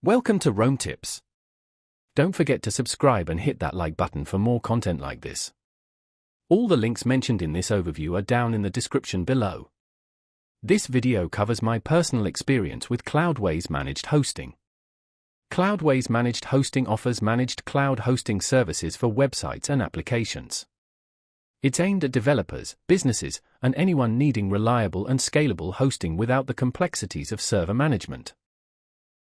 Welcome to Rome Tips. Don't forget to subscribe and hit that like button for more content like this. All the links mentioned in this overview are down in the description below. This video covers my personal experience with Cloudways Managed Hosting. Cloudways Managed Hosting offers managed cloud hosting services for websites and applications. It's aimed at developers, businesses, and anyone needing reliable and scalable hosting without the complexities of server management.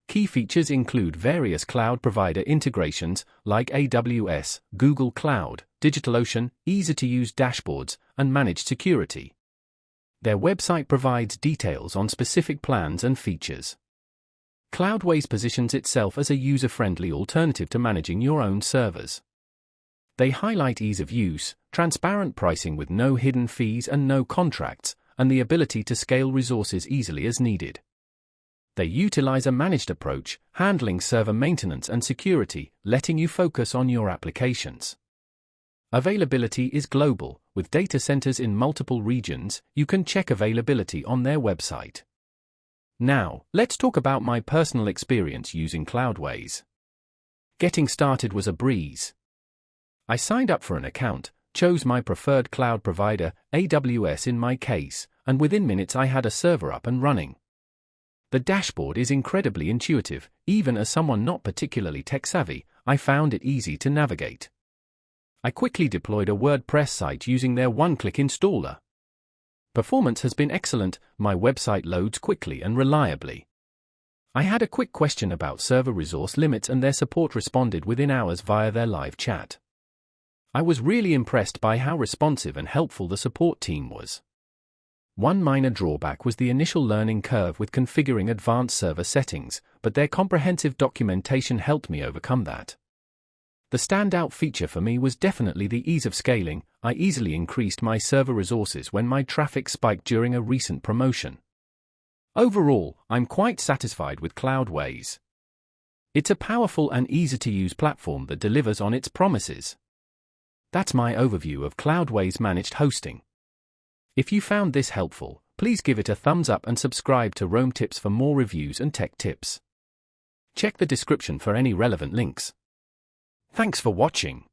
Key features include various cloud provider integrations like AWS, Google Cloud, DigitalOcean, easy-to-use dashboards, and managed security. Their website provides details on specific plans and features. Cloudways positions itself as a user-friendly alternative to managing your own servers. They highlight ease of use, transparent pricing with no hidden fees and no contracts, and the ability to scale resources easily as needed. They utilize a managed approach, handling server maintenance and security, letting you focus on your applications. Availability is global, with data centers in multiple regions. You can check availability on their website. Now, let's talk about my personal experience using Cloudways. Getting started was a breeze. I signed up for an account, chose my preferred cloud provider, AWS in my case, and within minutes I had a server up and running. The dashboard is incredibly intuitive. Even as someone not particularly tech-savvy, I found it easy to navigate. I quickly deployed a WordPress site using their one-click installer. Performance has been excellent. My website loads quickly and reliably. I had a quick question about server resource limits and their support responded within hours via their live chat. I was really impressed by how responsive and helpful the support team was. One minor drawback was the initial learning curve with configuring advanced server settings, but their comprehensive documentation helped me overcome that. The standout feature for me was definitely the ease of scaling. I easily increased my server resources when my traffic spiked during a recent promotion. Overall, I'm quite satisfied with Cloudways. It's a powerful and easy-to-use platform that delivers on its promises. That's my overview of Cloudways Managed Hosting. If you found this helpful, please give it a thumbs up and subscribe to Rome Tips for more reviews and tech tips. Check the description for any relevant links. Thanks for watching.